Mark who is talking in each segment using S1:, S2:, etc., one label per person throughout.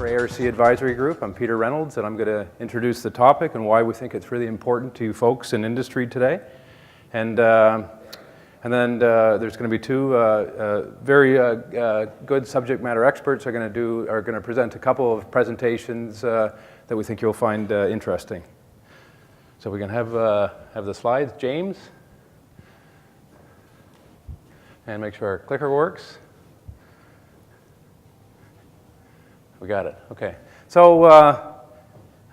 S1: for ARC Advisory Group. I'm Peter Reynolds, and I'm going to introduce the topic and why we think it's really important to folks in industry today. And then there's going to be two very good subject matter experts are going to present a couple of presentations that we think you'll find interesting. So we can have the slides, James, and make sure our clicker works. We got it. Okay. So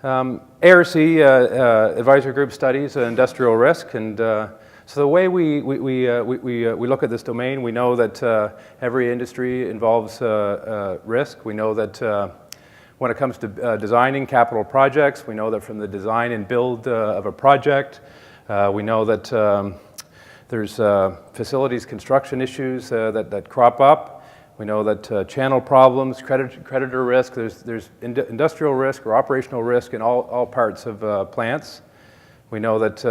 S1: ARC Advisory Group studies industrial risk, and so the way we look at this domain, we know that every industry involves risk. We know that when it comes to designing capital projects, we know that from the design and build of a project, we know that there's facilities construction issues that crop up. We know that channel problems, creditor risk, there's industrial risk or operational risk in all parts of plants. We know that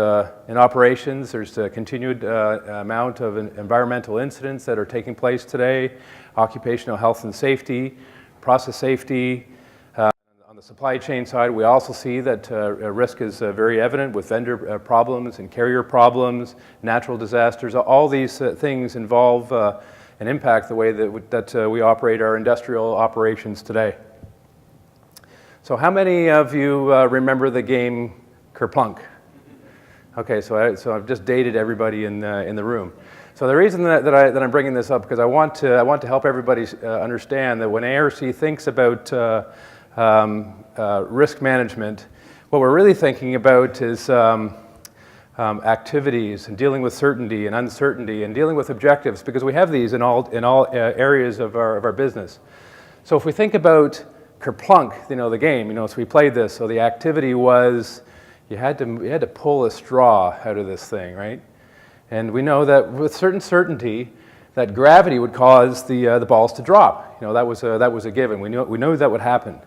S1: in operations there's a continued amount of environmental incidents that are taking place today, occupational health and safety, process safety. On the supply chain side, we also see that risk is very evident with vendor problems and carrier problems, natural disasters. All these things involve and impact the way that we operate our industrial operations today. So how many of you remember the game Ker-plunk? Okay, so I've just dated everybody in the room. So the reason that I'm bringing this up, because I want to help everybody understand that when ARC thinks about risk management, what we're really thinking about is activities and dealing with certainty and uncertainty and dealing with objectives, because we have these in all areas of our business. So if we think about Ker-plunk, the game, so we played this. So the activity was you had to pull a straw out of this thing, right? And we know that with certain certainty that gravity would cause the balls to drop. That was a given. We knew that would happen.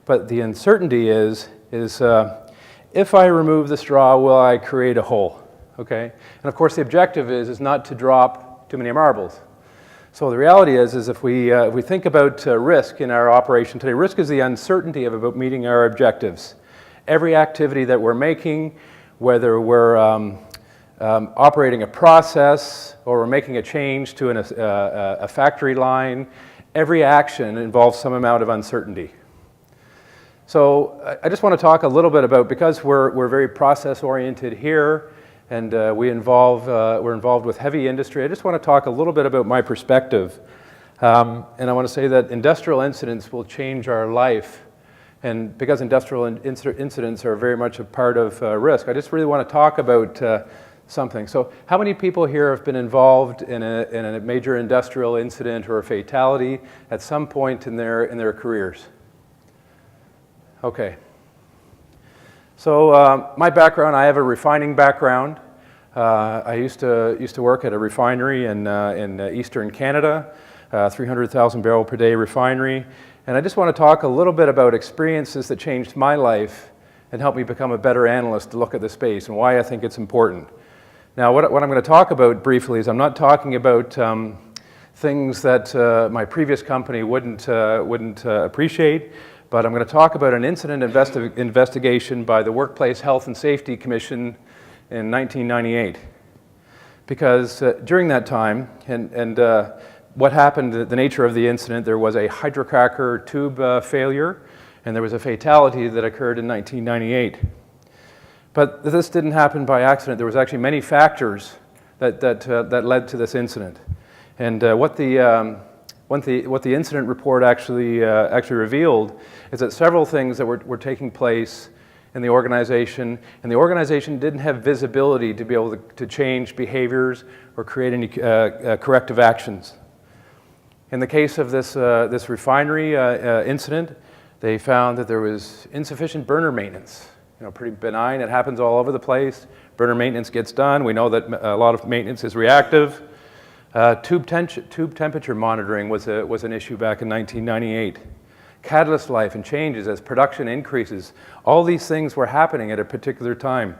S1: But the uncertainty is if I remove the straw, will I create a hole? Okay? And of course the objective is not to drop too many marbles. So the reality is if we think about risk in our operation today, risk is the uncertainty about meeting our objectives. Every activity that we're making, whether we're operating a process or we're making a change to a factory line, every action involves some amount of uncertainty. So I just want to talk a little bit about, because we're very process-oriented here, and we're involved with heavy industry. I just want to talk a little bit about my perspective, and I want to say that industrial incidents will change our life, and because industrial incidents are very much a part of risk, I just really want to talk about something. So how many people here have been involved in a major industrial incident or a fatality at some point in their careers? Okay. So my background, I have a refining background. I used to work at a refinery in eastern Canada, 300,000 barrel per day refinery. And I just want to talk a little bit about experiences that changed my life and helped me become a better analyst to look at the space and why I think it's important. Now, what I'm going to talk about briefly is I'm not talking about things that my previous company wouldn't appreciate. But I'm going to talk about an incident investigation by the Workplace Health and Safety Commission in 1998. Because during that time, and what happened, the nature of the incident, there was a hydrocracker tube failure, and there was a fatality that occurred in 1998. But this didn't happen by accident. There was actually many factors that led to this incident. And what the incident report actually revealed is that several things that were taking place in the organization, and the organization didn't have visibility to be able to change behaviors or create any corrective actions. In the case of this refinery incident, they found that there was insufficient burner maintenance. Pretty benign. It happens all over the place. Burner maintenance gets done. We know that a lot of maintenance is reactive. Tube temperature monitoring was an issue back in 1998. Catalyst life and changes as production increases. All these things were happening at a particular time.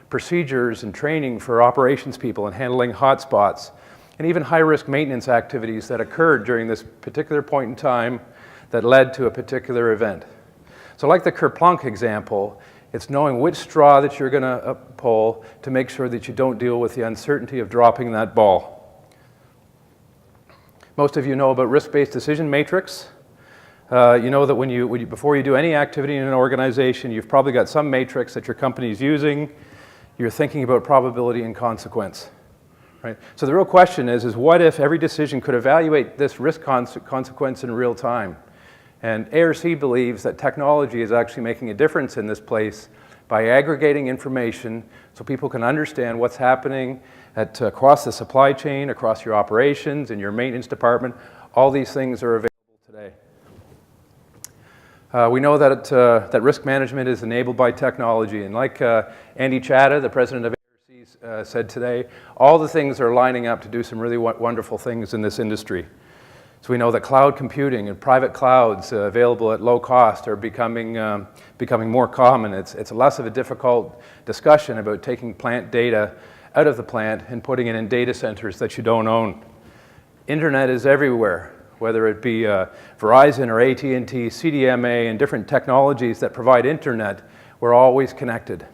S1: Procedures and training for operations people and handling hotspots, and even high-risk maintenance activities that occurred during this particular point in time that led to a particular event. So like the Ker-plunk example, it's knowing which straw that you're going to pull to make sure that you don't deal with the uncertainty of dropping that ball. Most of you know about risk-based decision matrix. You know that before you do any activity in an organization, you've probably got some matrix that your company is using. You're thinking about probability and consequence. Right? So the real question is what if every decision could evaluate this risk consequence in real time? And ARC believes that technology is actually making a difference in this place by aggregating information so people can understand what's happening across the supply chain, across your operations, in your maintenance department. All these things are available today. We know that risk management is enabled by technology. And like Andy Chatta, the president of ARC, said today, all the things are lining up to do some really wonderful things in this industry. So we know that cloud computing and private clouds available at low cost are becoming more common. It's less of a difficult discussion about taking plant data out of the plant and putting it in data centers that you don't own. Internet is everywhere, whether it be Verizon or AT&T, CDMA, and different technologies that provide internet. We're always connected.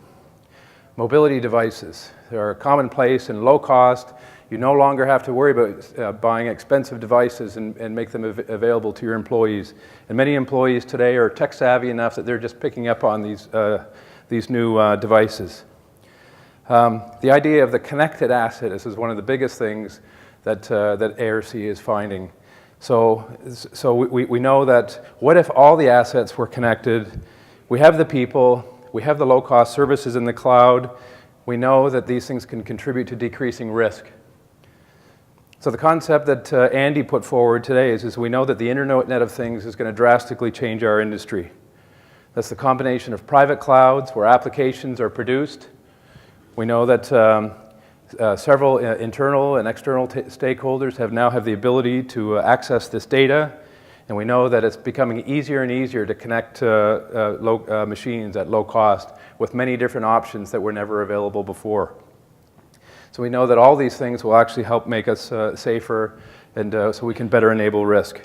S1: Mobility devices, they're commonplace and low cost. You no longer have to worry about buying expensive devices and make them available to your employees. And many employees today are tech savvy enough that they're just picking up on these new devices. The idea of the connected asset is one of the biggest things that ARC is finding. So we know that what if all the assets were connected? We have the people, we have the low-cost services in the cloud. We know that these things can contribute to decreasing risk. So the concept that Andy put forward today is we know that the Internet of Things is going to drastically change our industry. That's the combination of private clouds where applications are produced. We know that several internal and external stakeholders now have the ability to access this data. And we know that it's becoming easier and easier to connect machines at low cost with many different options that were never available before. So we know that all these things will actually help make us safer and so we can better enable risk.